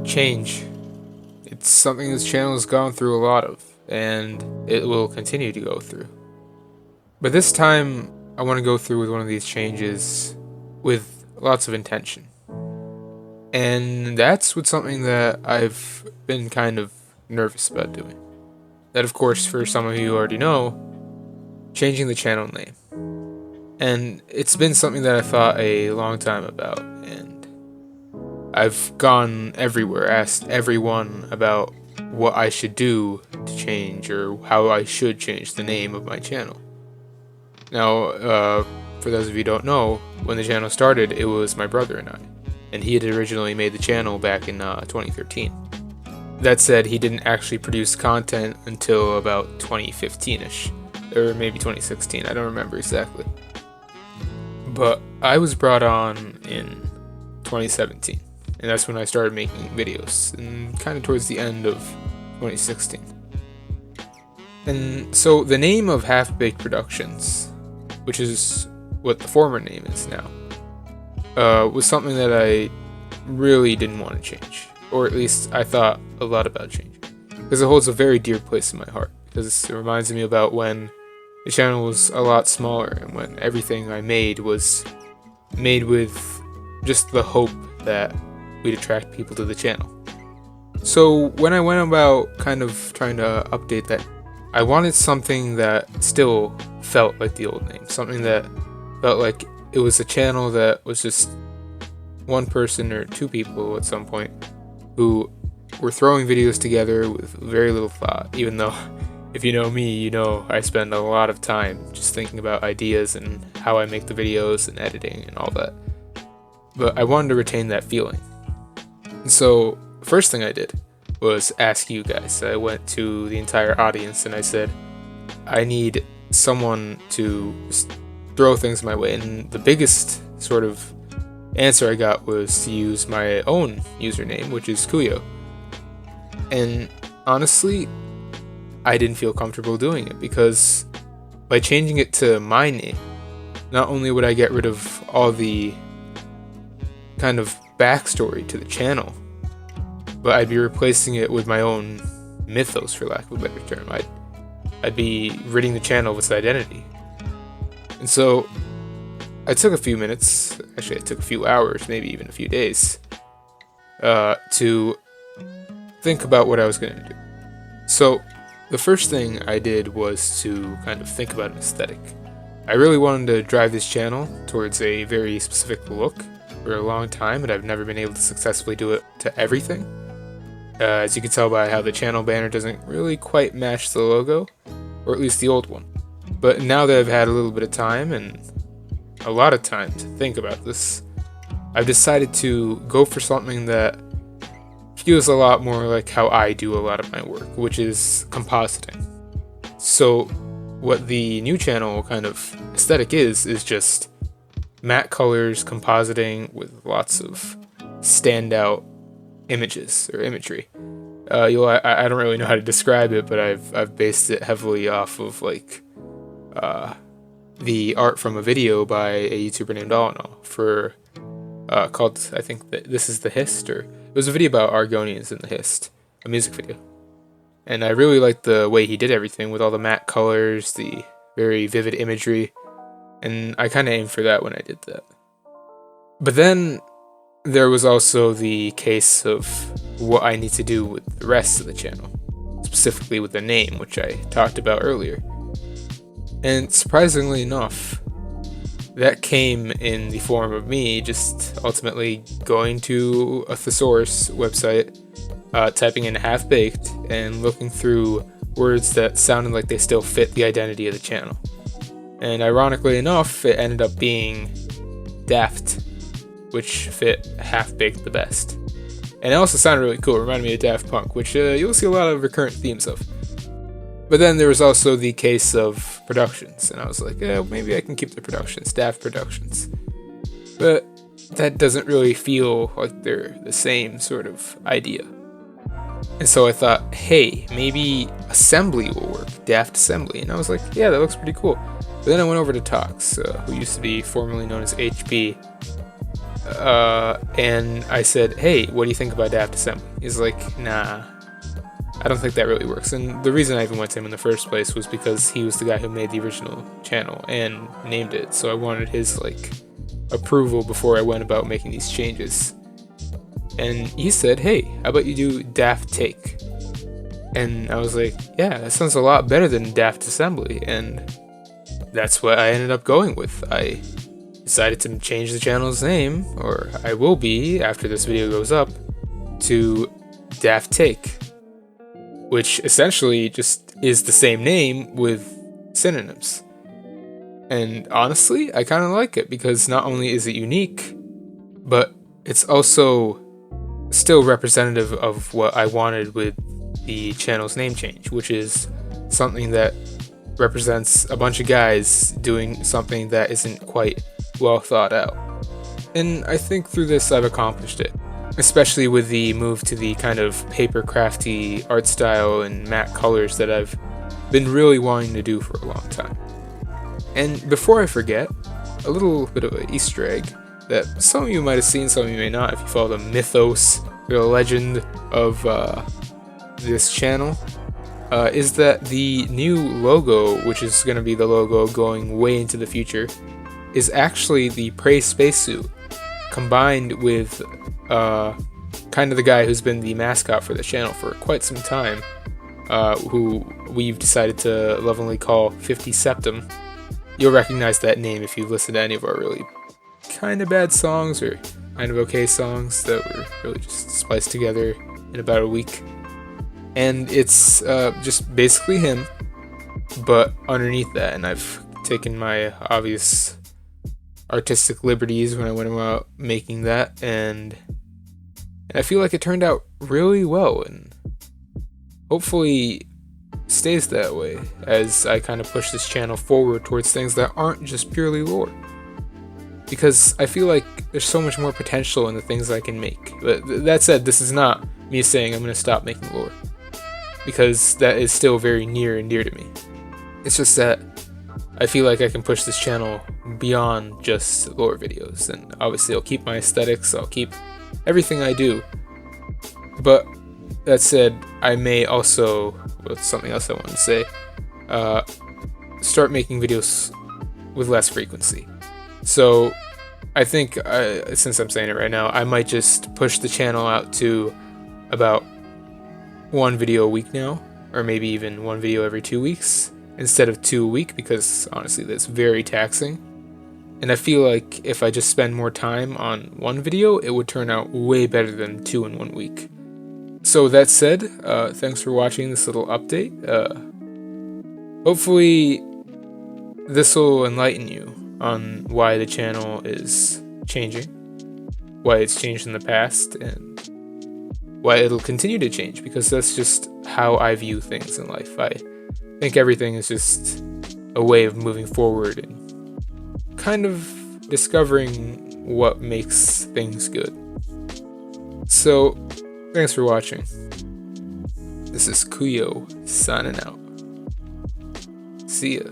Change. It's something this channel has gone through a lot of, and it will continue to go through. But this time, I want to go through with one of these changes with lots of intention. And that's with something that I've been kind of nervous about doing. That, of course, for some of you already know, changing the channel name. And it's been something that I thought a long time about, and I've gone everywhere, asked everyone about what I should do to change, or how I should change the name of my channel. Now, for those of you who don't know, when the channel started, it was my brother and I, and he had originally made the channel back in 2013. That said, he didn't actually produce content until about 2015-ish, or maybe 2016, I don't remember exactly. But I was brought on in 2017, and that's when I started making videos, and kind of towards the end of 2016. And so the name of Half Baked Productions, which is what the former name is now, was something that I really didn't want to change, or at least I thought a lot about changing, because it holds a very dear place in my heart, because it reminds me about when the channel was a lot smaller, and when everything I made was made with just the hope that we'd attract people to the channel. So when I went about kind of trying to update that, I wanted something that still felt like the old name, something that felt like it was a channel that was just one person or two people at some point who were throwing videos together with very little thought, even though if you know me, you know I spend a lot of time just thinking about ideas and how I make the videos and editing and all that. But I wanted to retain that feeling. And so, first thing I did was ask you guys. I went to the entire audience and I said, I need someone to just throw things my way. And the biggest sort of answer I got was to use my own username, which is Kuyo. And honestly, I didn't feel comfortable doing it, because by changing it to my name, not only would I get rid of all the kind of backstory to the channel, but I'd be replacing it with my own mythos, for lack of a better term. I'd be ridding the channel of its identity. And so I took a few minutes, actually it took a few hours, maybe even a few days, to think about what I was going to do. So the first thing I did was to kind of think about an aesthetic. I really wanted to drive this channel towards a very specific look for a long time, but I've never been able to successfully do it to everything. As you can tell by how the channel banner doesn't really quite match the logo, or at least the old one. But now that I've had a little bit of time, and a lot of time to think about this, I've decided to go for something that feels a lot more like how I do a lot of my work, which is compositing. So what the new channel kind of aesthetic is just matte colors compositing with lots of standout images or imagery. I don't really know how to describe it, but I've based it heavily off of like the art from a video by a YouTuber named Alano for called, I think that This Is the Hist, or it was a video about Argonians in the Hist, a music video. And I really liked the way he did everything with all the matte colors, the very vivid imagery, and I kind of aimed for that when I did that. But then there was also the case of what I need to do with the rest of the channel, specifically with the name, which I talked about earlier. And surprisingly enough, that came in the form of me just ultimately going to a thesaurus website, typing in Half Baked, and looking through words that sounded like they still fit the identity of the channel. And ironically enough, it ended up being Daft, which fit Half Baked the best. And it also sounded really cool, it reminded me of Daft Punk, which you'll see a lot of recurrent themes of. But then there was also the case of productions, and I was like, maybe I can keep the productions, Daft Productions. But that doesn't really feel like they're the same sort of idea. And so I thought, hey, maybe Assembly will work, Daft Assembly. And I was like, yeah, that looks pretty cool. But then I went over to Tox, who used to be formerly known as HB, And I said, hey, what do you think about Daft Assembly? He's like, nah, I don't think that really works. And the reason I even went to him in the first place was because he was the guy who made the original channel and named it. So I wanted his like approval before I went about making these changes. And he said, hey, how about you do Daft Take? And I was like, yeah, that sounds a lot better than Daft Assembly. And that's what I ended up going with. I decided to change the channel's name, or I will be after this video goes up, to Daft Take, which essentially just is the same name with synonyms. And honestly, I kind of like it because not only is it unique, but it's also still representative of what I wanted with the channel's name change, which is something that represents a bunch of guys doing something that isn't quite well thought out. And I think through this I've accomplished it, especially with the move to the kind of paper crafty art style and matte colors that I've been really wanting to do for a long time. And before I forget, a little bit of an Easter egg that some of you might have seen, some of you may not if you follow the mythos, the legend of this channel, is that the new logo, which is going to be the logo going way into the future, is actually the Prey spacesuit combined with kind of the guy who's been the mascot for the channel for quite some time, who we've decided to lovingly call 50 Septum. You'll recognize that name if you listen to any of our really kind of bad songs or kind of okay songs that were really just spliced together in about a week. And it's just basically him, but underneath that, and I've taken my obvious artistic liberties when I went about making that, and I feel like it turned out really well, and hopefully stays that way as I kind of push this channel forward towards things that aren't just purely lore. Because I feel like there's so much more potential in the things I can make. But that said, this is not me saying I'm going to stop making lore, because that is still very near and dear to me. It's just that I feel like I can push this channel beyond just lore videos, and obviously I'll keep my aesthetics, I'll keep everything I do. But that said, I may also, with something else I wanted to say, start making videos with less frequency. So I think, since I'm saying it right now, I might just push the channel out to about one video a week now, or maybe even one video every 2 weeks instead of 2 a week, because honestly that's very taxing. And I feel like if I just spend more time on one video, it would turn out way better than 2 in 1 week. So that said, thanks for watching this little update. Hopefully this will enlighten you on why the channel is changing, why it's changed in the past, and why it'll continue to change, because that's just how I view things in life. I think everything is just a way of moving forward and kind of discovering what makes things good. So, thanks for watching. This is Kuyo signing out. See ya.